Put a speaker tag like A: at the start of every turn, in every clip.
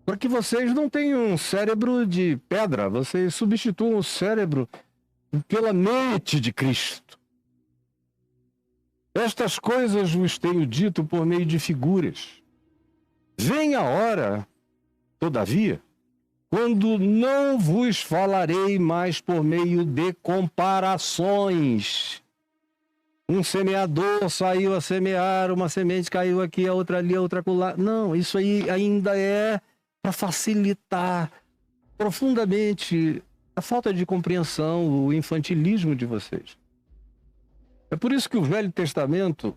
A: para que vocês não tenham um cérebro de pedra, vocês substituam o cérebro pela mente de Cristo. Estas coisas vos tenho dito por meio de figuras. Vem a hora, todavia, quando não vos falarei mais por meio de comparações. Um semeador saiu a semear, uma semente caiu aqui, a outra ali, a outra acolá. Não, isso aí ainda é para facilitar profundamente a falta de compreensão, o infantilismo de vocês. É por isso que o Velho Testamento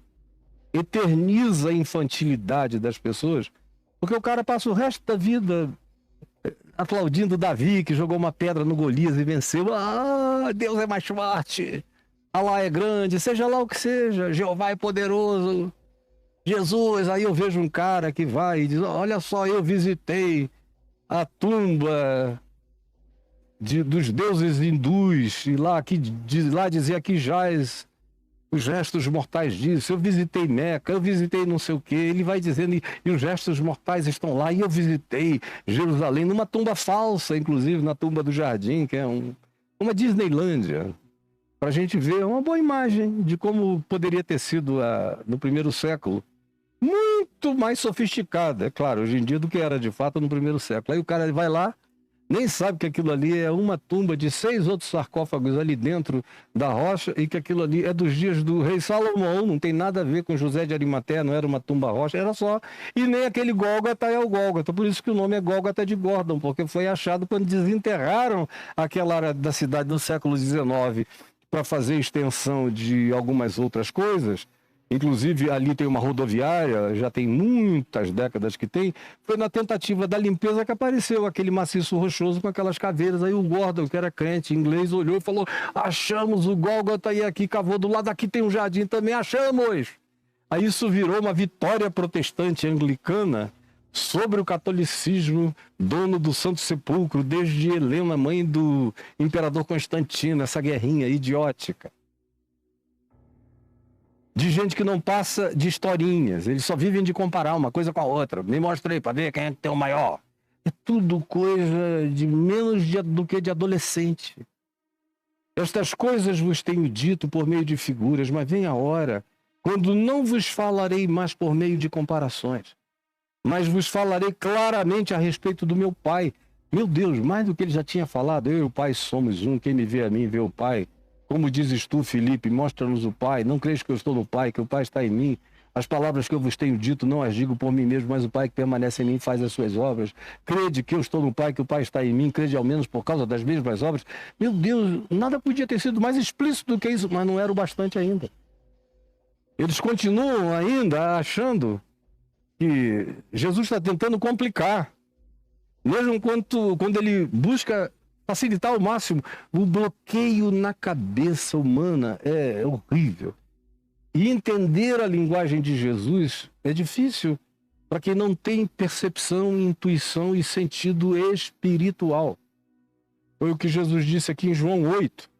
A: eterniza a infantilidade das pessoas, porque o cara passa o resto da vida aplaudindo Davi, que jogou uma pedra no Golias e venceu. Ah, Deus é mais forte. Allah é grande, seja lá o que seja. Jeová é poderoso. Jesus, aí eu vejo um cara que vai e diz, olha só, eu visitei a tumba dos deuses hindus, e lá dizia que jaz os restos mortais disso. Eu visitei Meca, eu visitei não sei o que. Ele vai dizendo, e os restos mortais estão lá, e eu visitei Jerusalém, numa tumba falsa, inclusive, na tumba do Jardim, que é uma Disneylândia. Para a gente ver uma boa imagem de como poderia ter sido no primeiro século. Muito mais sofisticada, é claro, hoje em dia do que era de fato no primeiro século. Aí o cara vai lá, nem sabe que aquilo ali é uma tumba de 6 outros sarcófagos ali dentro da rocha, e que aquilo ali é dos dias do rei Salomão, não tem nada a ver com José de Arimateia, não era uma tumba rocha, era só. E nem aquele Gólgota é o Gólgota, por isso que o nome é Gólgota de Gordon, porque foi achado quando desenterraram aquela área da cidade no século XIX para fazer extensão de algumas outras coisas. Inclusive ali tem uma rodoviária, já tem muitas décadas que tem. Foi na tentativa da limpeza que apareceu aquele maciço rochoso com aquelas caveiras. Aí o Gordon, que era crente inglês, olhou e falou, achamos o Gólgota, e aqui cavou do lado, aqui tem um jardim também, achamos! Aí isso virou uma vitória protestante anglicana sobre o catolicismo, dono do Santo Sepulcro, desde Helena, mãe do imperador Constantino, essa guerrinha idiótica. De gente que não passa de historinhas, eles só vivem de comparar uma coisa com a outra. Me mostra aí para ver quem é que tem o maior. É tudo coisa de menos do que de adolescente. Estas coisas vos tenho dito por meio de figuras, mas vem a hora quando não vos falarei mais por meio de comparações, mas vos falarei claramente a respeito do meu Pai. Meu Deus, mais do que ele já tinha falado, eu e o Pai somos um, quem me vê a mim vê o Pai. Como dizes tu, Filipe, mostra-nos o Pai. Não creis que eu estou no Pai, que o Pai está em mim. As palavras que eu vos tenho dito não as digo por mim mesmo, mas o Pai que permanece em mim faz as suas obras. Crede que eu estou no Pai, que o Pai está em mim. Crede ao menos por causa das mesmas obras. Meu Deus, nada podia ter sido mais explícito do que isso, mas não era o bastante ainda. Eles continuam ainda achando que Jesus está tentando complicar. Mesmo quando ele busca facilitar ao máximo, o bloqueio na cabeça humana é horrível. E entender a linguagem de Jesus é difícil para quem não tem percepção, intuição e sentido espiritual. Foi o que Jesus disse aqui em João 8,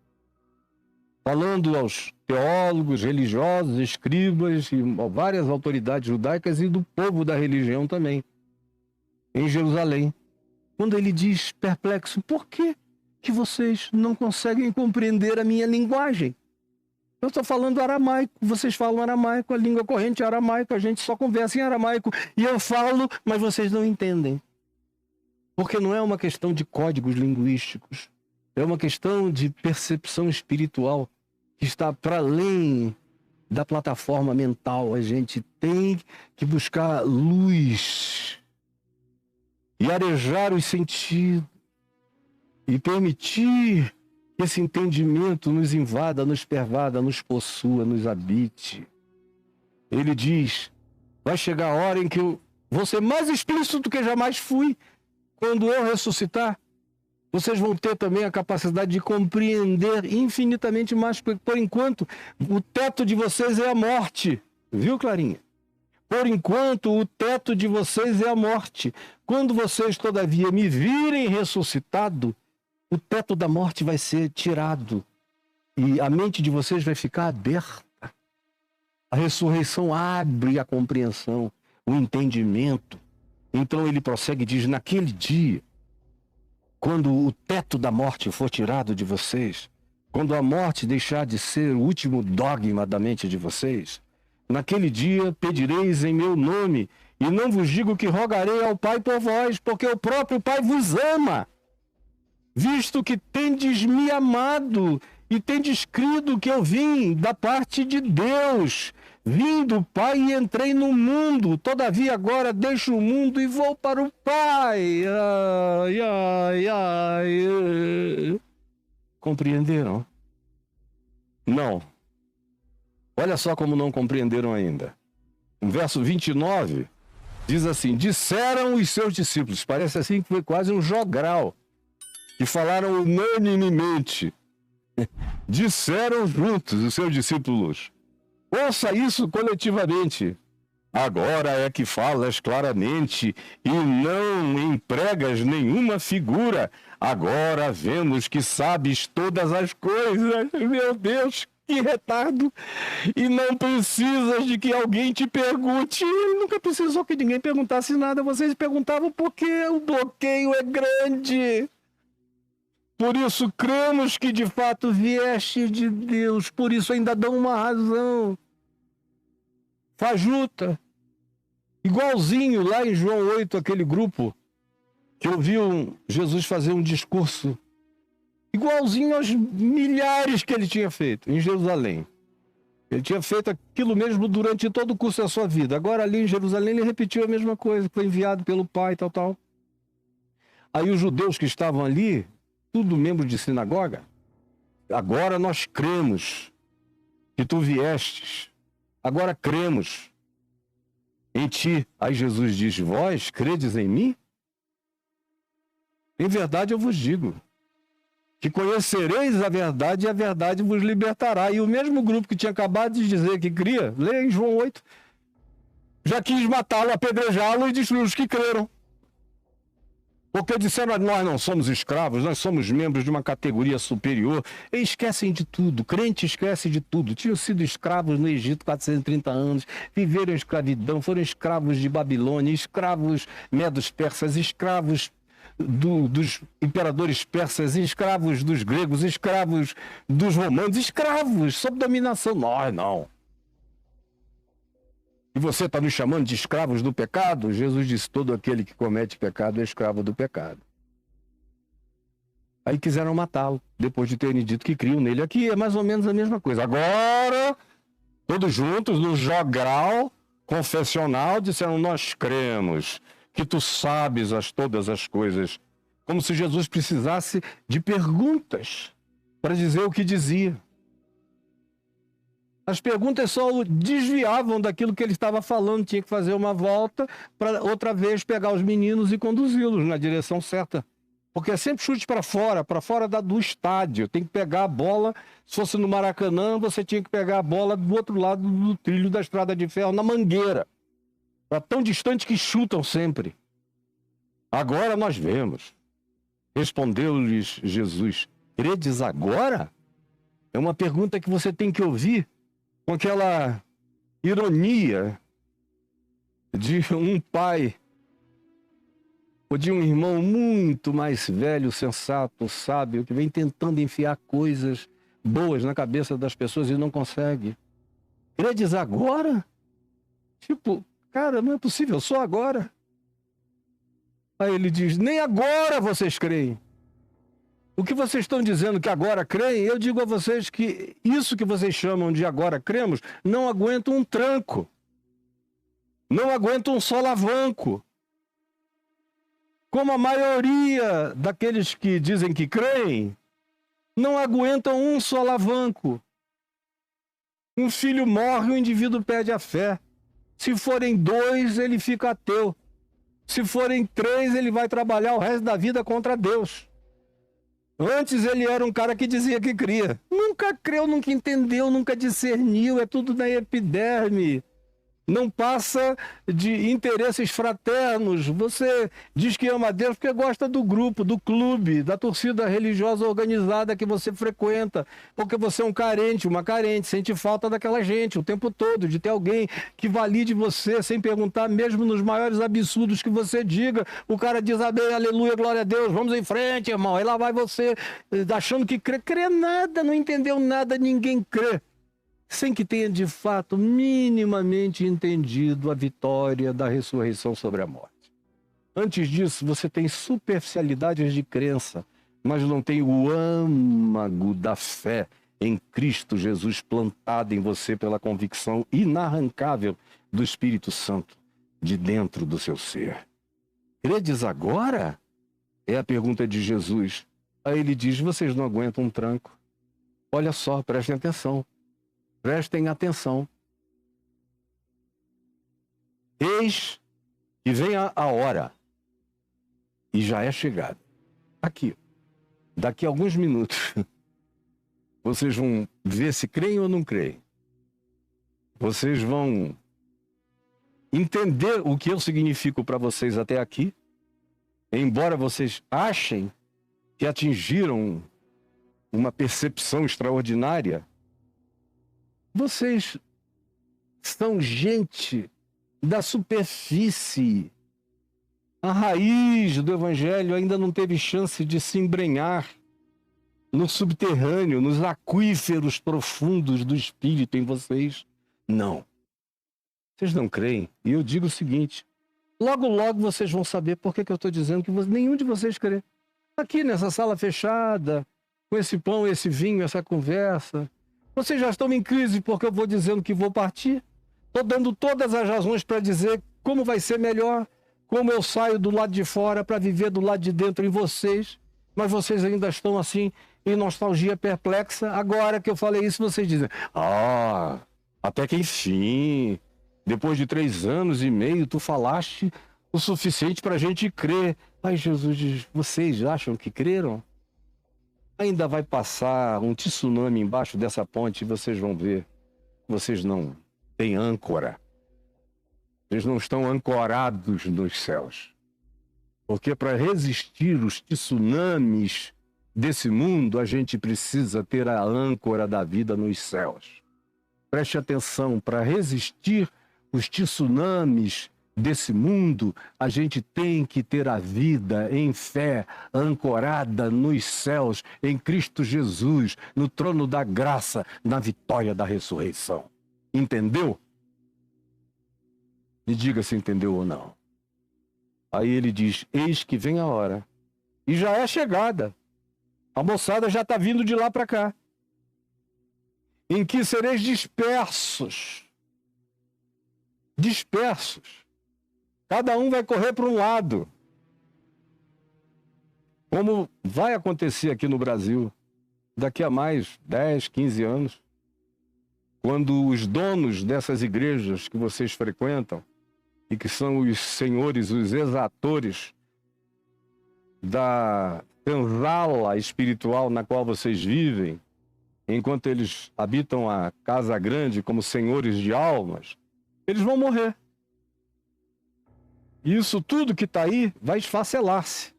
A: falando aos teólogos, religiosos, escribas e várias autoridades judaicas e do povo da religião também, em Jerusalém. Quando ele diz, perplexo, por que vocês não conseguem compreender a minha linguagem? Eu estou falando aramaico, vocês falam aramaico, a língua corrente é aramaico, a gente só conversa em aramaico. E eu falo, mas vocês não entendem. Porque não é uma questão de códigos linguísticos, é uma questão de percepção espiritual que está para além da plataforma mental. A gente tem que buscar luz e arejar os sentidos e permitir que esse entendimento nos invada, nos pervada, nos possua, nos habite. Ele diz, vai chegar a hora em que eu vou ser mais explícito do que jamais fui. Quando eu ressuscitar, vocês vão ter também a capacidade de compreender infinitamente mais. Por enquanto, o teto de vocês é a morte. Viu, Clarinha? Por enquanto, o teto de vocês é a morte. Quando vocês, todavia, me virem ressuscitado, o teto da morte vai ser tirado. E a mente de vocês vai ficar aberta. A ressurreição abre a compreensão, o entendimento. Então ele prossegue e diz: naquele dia, quando o teto da morte for tirado de vocês, quando a morte deixar de ser o último dogma da mente de vocês, naquele dia pedireis em meu nome, e não vos digo que rogarei ao Pai por vós, porque o próprio Pai vos ama, visto que tendes me amado e tendes crido que eu vim da parte de Deus. Vim do Pai e entrei no mundo, todavia agora deixo o mundo e vou para o Pai. Ai, ai, ai. Compreenderam? Não. Olha só como não compreenderam ainda. No verso 29, diz assim: disseram os seus discípulos, parece assim que foi quase um jogral, que falaram unanimemente, disseram juntos os seus discípulos: ouça isso coletivamente. Agora é que falas claramente e não empregas nenhuma figura. Agora vemos que sabes todas as coisas. Meu Deus, que retardo! E não precisas de que alguém te pergunte. Ele nunca precisou que ninguém perguntasse nada. Vocês perguntavam porque o bloqueio é grande. Por isso cremos que de fato vieste de Deus. Por isso ainda dão uma razão fajuta. Igualzinho lá em João 8, aquele grupo que ouviu Jesus fazer um discurso, igualzinho aos milhares que ele tinha feito em Jerusalém. Ele tinha feito aquilo mesmo durante todo o curso da sua vida. Agora ali em Jerusalém ele repetiu a mesma coisa, foi enviado pelo Pai, tal. Aí os judeus que estavam ali, tudo membro de sinagoga, agora nós cremos que tu viestes, agora cremos em ti. Aí Jesus diz: vós credes em mim? Em verdade eu vos digo que conhecereis a verdade e a verdade vos libertará. E o mesmo grupo que tinha acabado de dizer que cria, lê em João 8, já quis matá-lo, apedrejá-lo e destruir os que creram. Porque disseram: nós não somos escravos, nós somos membros de uma categoria superior. E esquecem de tudo, crente esquece de tudo. Tinham sido escravos no Egito 430 anos, viveram escravidão, foram escravos de Babilônia, escravos medos persas, escravos dos imperadores persas, escravos dos gregos, escravos dos romanos, escravos sob dominação. Nós não. E você está nos chamando de escravos do pecado? Jesus disse: todo aquele que comete pecado é escravo do pecado. Aí quiseram matá-lo, depois de terem dito que criam nele. Aqui é mais ou menos a mesma coisa. Agora, todos juntos, no jogral confessional, disseram: nós cremos que tu sabes todas as coisas. Como se Jesus precisasse de perguntas para dizer o que dizia. As perguntas só o desviavam daquilo que ele estava falando. Tinha que fazer uma volta para outra vez pegar os meninos e conduzi-los na direção certa. Porque é sempre chute para fora do estádio. Tem que pegar a bola. Se fosse no Maracanã, você tinha que pegar a bola do outro lado do trilho da estrada de ferro, na Mangueira. Está tão distante que chutam sempre. Agora nós vemos. Respondeu-lhes Jesus: credes agora? É uma pergunta que você tem que ouvir com aquela ironia de um pai ou de um irmão muito mais velho, sensato, sábio, que vem tentando enfiar coisas boas na cabeça das pessoas e não consegue. Credes agora? Tipo, cara, não é possível, só agora. Aí ele diz: nem agora vocês creem. O que vocês estão dizendo que agora creem, eu digo a vocês que isso que vocês chamam de agora cremos, não aguenta um tranco. Não aguenta um solavanco. Como a maioria daqueles que dizem que creem, não aguentam um solavanco. Um filho morre, o indivíduo perde a fé. Se forem 2, ele fica ateu. Se forem 3, ele vai trabalhar o resto da vida contra Deus. Antes ele era um cara que dizia que cria. Nunca creu, nunca entendeu, nunca discerniu. É tudo na epiderme. não passa de interesses fraternos. Você diz que ama a Deus porque gosta do grupo, do clube, da torcida religiosa organizada que você frequenta, porque você é um carente, uma carente, sente falta daquela gente o tempo todo, de ter alguém que valide você sem perguntar, mesmo nos maiores absurdos que você diga. O cara diz amém, aleluia, glória a Deus, vamos em frente, irmão. Aí lá vai você achando que crê nada, não entendeu nada, ninguém crê, sem que tenha de fato minimamente entendido a vitória da ressurreição sobre a morte. Antes disso, você tem superficialidades de crença, mas não tem o âmago da fé em Cristo Jesus plantado em você pela convicção inarrancável do Espírito Santo de dentro do seu ser. Credes agora? É a pergunta de Jesus. Aí ele diz, vocês não aguentam um tranco. Olha só, prestem atenção. Prestem atenção. Eis que vem a hora, e já é chegada. Aqui, daqui a alguns minutos, vocês vão ver se creem ou não creem. Vocês vão entender o que eu significo para vocês até aqui, embora vocês achem que atingiram uma percepção extraordinária. Vocês são gente da superfície. A raiz do Evangelho ainda não teve chance de se embrenhar no subterrâneo, nos aquíferos profundos do Espírito em vocês. Não. Vocês não creem? E eu digo o seguinte, logo, logo vocês vão saber por que eu estou dizendo que nenhum de vocês crê. Aqui nessa sala fechada, com esse pão, esse vinho, essa conversa, vocês já estão em crise porque eu vou dizendo que vou partir. Estou dando todas as razões para dizer como vai ser melhor, como eu saio do lado de fora para viver do lado de dentro em vocês. Mas vocês ainda estão assim, em nostalgia perplexa. Agora que eu falei isso, vocês dizem, até que enfim, depois de 3 anos e meio, tu falaste o suficiente para a gente crer. Aí Jesus diz, vocês acham que creram? Ainda vai passar um tsunami embaixo dessa ponte e vocês vão ver. Vocês não têm âncora. Vocês não estão ancorados nos céus. Porque para resistir os tsunamis desse mundo, a gente precisa ter a âncora da vida nos céus. Preste atenção, para resistir os tsunamis desse mundo, a gente tem que ter a vida em fé, ancorada nos céus, em Cristo Jesus, no trono da graça, na vitória da ressurreição. Entendeu? Me diga se entendeu ou não. Aí ele diz, eis que vem a hora. E já é chegada. A moçada já está vindo de lá para cá. Em que sereis dispersos. Dispersos. Cada um vai correr para um lado. Como vai acontecer aqui no Brasil, daqui a mais 10, 15 anos, quando os donos dessas igrejas que vocês frequentam, e que são os senhores, os exatores da senzala espiritual na qual vocês vivem, enquanto eles habitam a casa grande como senhores de almas, eles vão morrer. Isso tudo que está aí vai esfacelar-se.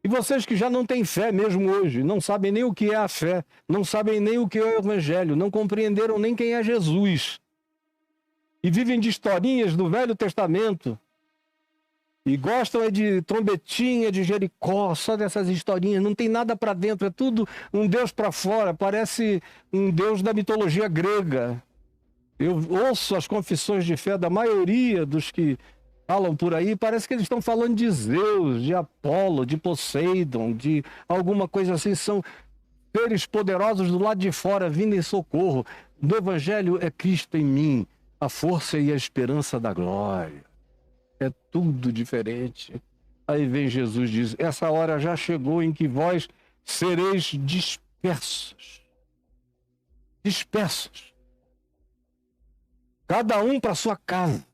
A: E vocês que já não têm fé mesmo hoje, não sabem nem o que é a fé, não sabem nem o que é o Evangelho, não compreenderam nem quem é Jesus. E vivem de historinhas do Velho Testamento. E gostam de trombetinha, de Jericó, só dessas historinhas. Não tem nada para dentro, é tudo um Deus para fora. Parece um Deus da mitologia grega. Eu ouço as confissões de fé da maioria dos que falam por aí, parece que eles estão falando de Zeus, de Apolo, de Poseidon, de alguma coisa assim. São seres poderosos do lado de fora vindo em socorro. No Evangelho é Cristo em mim, a força e a esperança da glória. É tudo diferente. Aí vem Jesus e diz, essa hora já chegou em que vós sereis dispersos. Dispersos. Cada um para sua casa.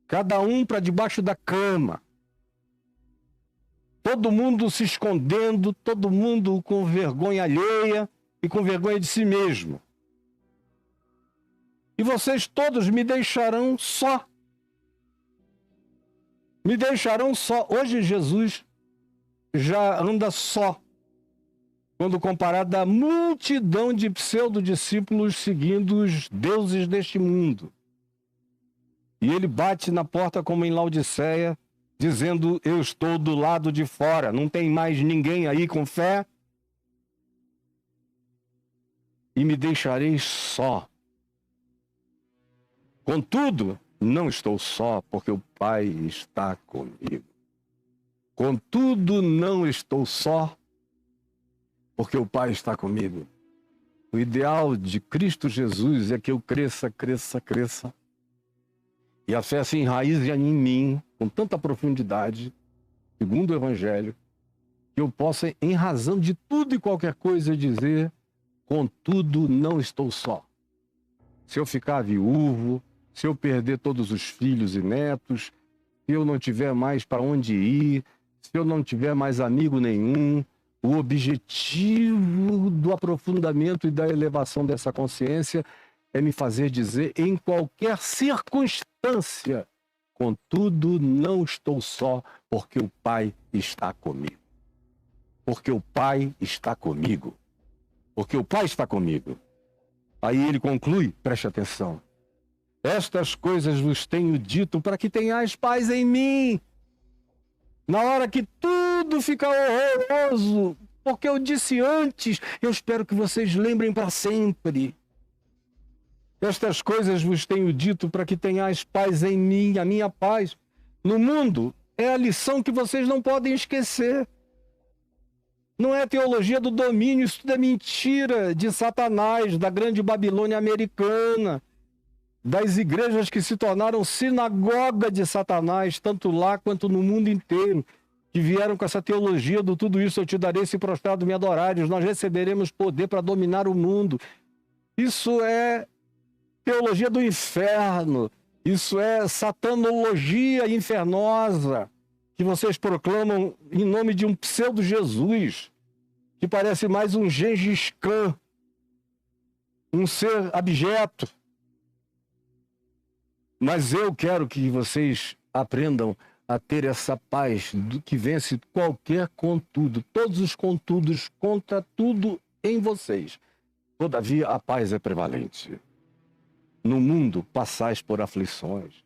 A: Cada um para debaixo da cama. Todo mundo se escondendo, todo mundo com vergonha alheia e com vergonha de si mesmo. e vocês todos me deixarão só. Me deixarão só. Hoje Jesus já anda só, quando comparado à multidão de pseudo-discípulos seguindo os deuses deste mundo. E ele bate na porta como em Laodiceia, dizendo: eu estou do lado de fora, não tem mais ninguém aí com fé? E me deixareis só. Contudo, não estou só, porque o Pai está comigo. Contudo, não estou só, porque o Pai está comigo. O ideal de Cristo Jesus é que eu cresça, cresça, cresça. E a fé se enraize em mim, com tanta profundidade, segundo o Evangelho, que eu possa, em razão de tudo e qualquer coisa, dizer: contudo, não estou só. Se eu ficar viúvo, se eu perder todos os filhos e netos, se eu não tiver mais para onde ir, se eu não tiver mais amigo nenhum, o objetivo do aprofundamento e da elevação dessa consciência é me fazer dizer, em qualquer circunstância: contudo, não estou só, porque o Pai está comigo. Porque o Pai está comigo. Porque o Pai está comigo. Aí ele conclui, preste atenção: estas coisas vos tenho dito para que tenhais paz em mim. Na hora que tudo fica horroroso, porque eu disse antes, eu espero que vocês lembrem para sempre. Estas coisas vos tenho dito para que tenhais paz em mim, a minha paz. No mundo, é a lição que vocês não podem esquecer. Não é teologia do domínio, isso tudo é mentira de Satanás, da grande Babilônia americana, das igrejas que se tornaram sinagoga de Satanás, tanto lá quanto no mundo inteiro, que vieram com essa teologia do tudo isso eu te darei se prostrado me adorares, nós receberemos poder para dominar o mundo. Isso é teologia do inferno, isso é satanologia infernosa, que vocês proclamam em nome de um pseudo-Jesus, que parece mais um Gengis Khan, um ser abjeto. Mas eu quero que vocês aprendam a ter essa paz que vence qualquer contudo, todos os contudos contra tudo em vocês. Todavia, a paz é prevalente. No mundo passais por aflições.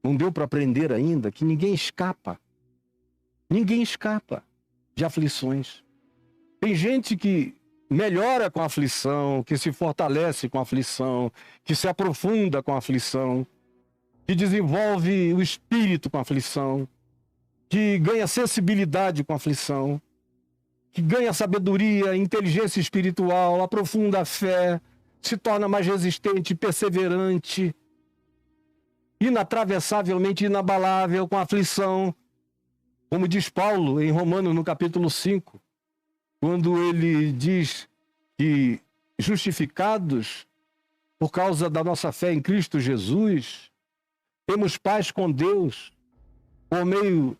A: Não deu para aprender ainda que ninguém escapa. Ninguém escapa de aflições. Tem gente que melhora com a aflição, que se fortalece com a aflição, que se aprofunda com a aflição, que desenvolve o espírito com a aflição, que ganha sensibilidade com a aflição, que ganha sabedoria, inteligência espiritual, aprofunda a fé, se torna mais resistente, perseverante, inatravessavelmente inabalável com a aflição, como diz Paulo em Romanos, no capítulo 5, quando ele diz que, justificados por causa da nossa fé em Cristo Jesus, temos paz com Deus por meio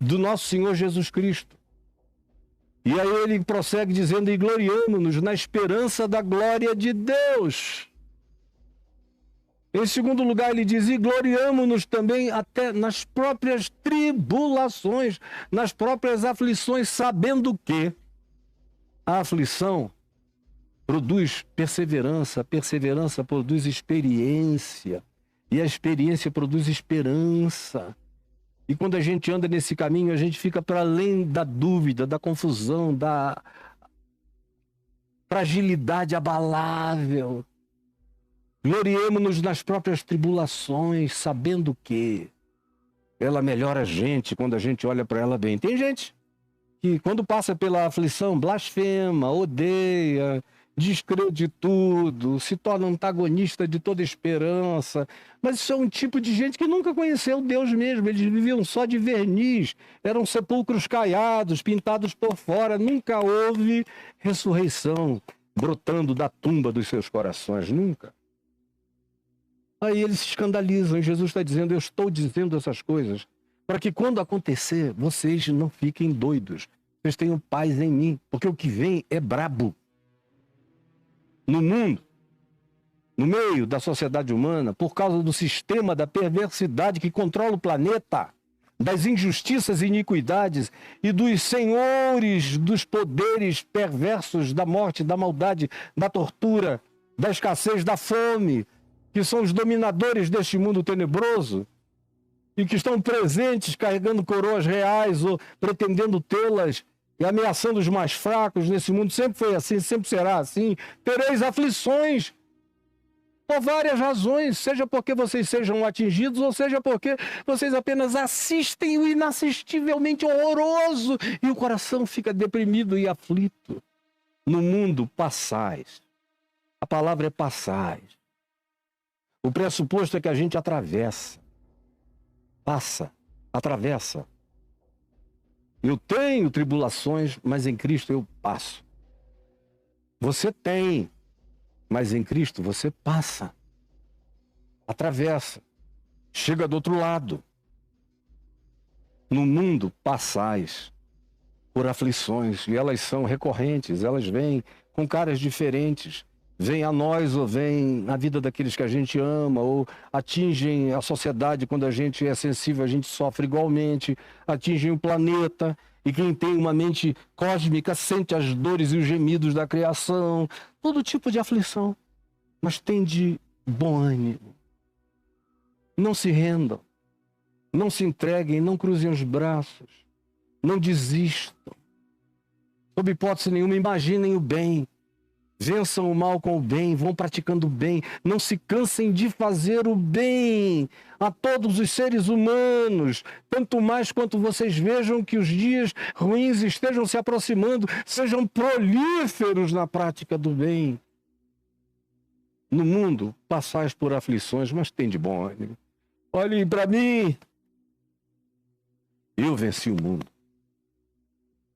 A: do nosso Senhor Jesus Cristo. E aí ele prossegue dizendo: e gloriamo-nos na esperança da glória de Deus. Em segundo lugar, ele diz: e gloriamo-nos também até nas próprias tribulações, nas próprias aflições, sabendo que a aflição produz perseverança, a perseverança produz experiência, e a experiência produz esperança. E quando a gente anda nesse caminho, a gente fica para além da dúvida, da confusão, da fragilidade abalável. Gloriemo-nos nas próprias tribulações, sabendo que ela melhora a gente quando a gente olha para ela bem. Tem gente que, quando passa pela aflição, blasfema, odeia, descrede tudo, se torna antagonista de toda esperança. Mas isso é um tipo de gente que nunca conheceu Deus mesmo. Eles viviam só de verniz, eram sepulcros caiados, pintados por fora. Nunca houve ressurreição brotando da tumba dos seus corações, nunca. Aí eles se escandalizam, e Jesus está dizendo: eu estou dizendo essas coisas para que quando acontecer, vocês não fiquem doidos. Vocês tenham paz em mim, porque o que vem é brabo. No mundo, no meio da sociedade humana, por causa do sistema da perversidade que controla o planeta, das injustiças e iniquidades e dos senhores dos poderes perversos da morte, da maldade, da tortura, da escassez, da fome, que são os dominadores deste mundo tenebroso e que estão presentes carregando coroas reais ou pretendendo tê-las e ameaçando os mais fracos nesse mundo. Sempre foi assim, sempre será assim. Tereis aflições por várias razões, seja porque vocês sejam atingidos, ou seja porque vocês apenas assistem o inassistivelmente horroroso e o coração fica deprimido e aflito. No mundo passais. A palavra é passais. O pressuposto é que a gente atravessa. Passa, atravessa. Eu tenho tribulações, mas em Cristo eu passo. Você tem, mas em Cristo você passa, atravessa, chega do outro lado. No mundo passais por aflições, e elas são recorrentes, elas vêm com caras diferentes. Vêm a nós ou vêm na vida daqueles que a gente ama, ou atingem a sociedade quando a gente é sensível, a gente sofre igualmente, atingem o planeta. E quem tem uma mente cósmica sente as dores e os gemidos da criação, todo tipo de aflição. Mas tem de bom ânimo. Não se rendam, não se entreguem, não cruzem os braços, não desistam. Sob hipótese nenhuma, imaginem o bem. Vençam o mal com o bem, vão praticando o bem. Não se cansem de fazer o bem a todos os seres humanos. Tanto mais quanto vocês vejam que os dias ruins estejam se aproximando, sejam prolíferos na prática do bem. No mundo, passais por aflições, mas tem de bom ânimo. Olhem para mim. Eu venci o mundo.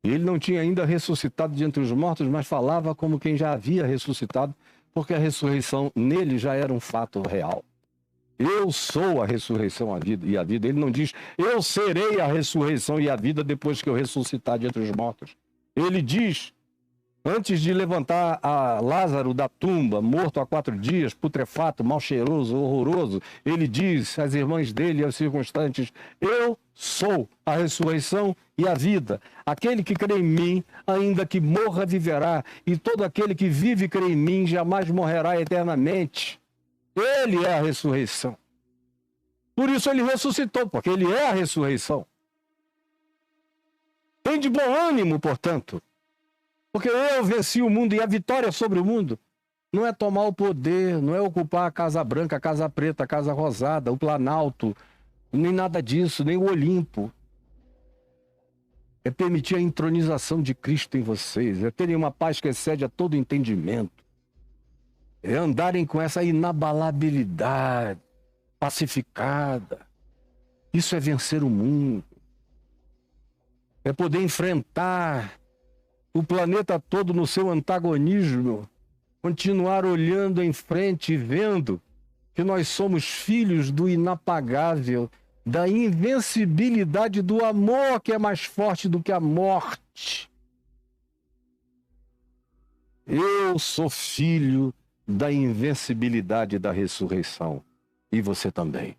A: Ele não tinha ainda ressuscitado de entre os mortos, mas falava como quem já havia ressuscitado, porque a ressurreição nele já era um fato real. Eu sou a ressurreição e a vida. Ele não diz, eu serei a ressurreição e a vida depois que eu ressuscitar de entre os mortos. Ele diz, antes de levantar a Lázaro da tumba, morto há 4 dias, putrefato, mal cheiroso, horroroso, ele diz às irmãs dele e aos circunstantes, eu sou a ressurreição e a vida. Aquele que crê em mim, ainda que morra, viverá. E todo aquele que vive e crê em mim, jamais morrerá eternamente. Ele é a ressurreição. Por isso ele ressuscitou, porque ele é a ressurreição. Tem de bom ânimo, portanto. Porque eu venci o mundo e a vitória sobre o mundo não é tomar o poder, não é ocupar a Casa Branca, a Casa Preta, a Casa Rosada, o Planalto, nem nada disso, nem o Olimpo. É permitir a entronização de Cristo em vocês, é terem uma paz que excede a todo entendimento, é andarem com essa inabalabilidade pacificada. Isso é vencer o mundo, é poder enfrentar o planeta todo no seu antagonismo, continuar olhando em frente e vendo que nós somos filhos do inapagável, da invencibilidade do amor que é mais forte do que a morte. Eu sou filho da invencibilidade da ressurreição. E você também.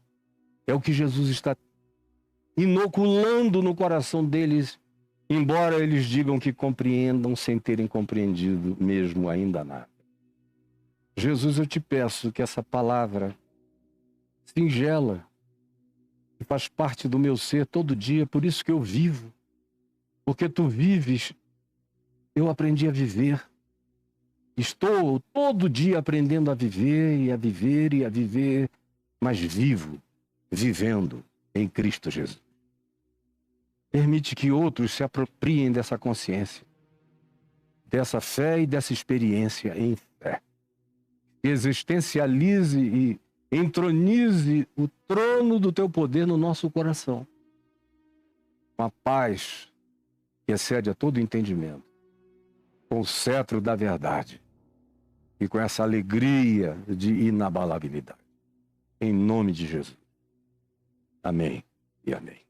A: É o que Jesus está inoculando no coração deles, embora eles digam que compreendam sem terem compreendido mesmo ainda nada. Jesus, eu te peço que essa palavra singela, que faz parte do meu ser todo dia, por isso que eu vivo. Porque tu vives, eu aprendi a viver. Estou todo dia aprendendo a viver e a viver e a viver, mas vivo, vivendo em Cristo Jesus. Permite que outros se apropriem dessa consciência, dessa fé e dessa experiência em fé. Existencialize e entronize o trono do teu poder no nosso coração. Com a paz que excede a todo entendimento. Com o cetro da verdade. E com essa alegria de inabalabilidade. Em nome de Jesus. Amém e amém.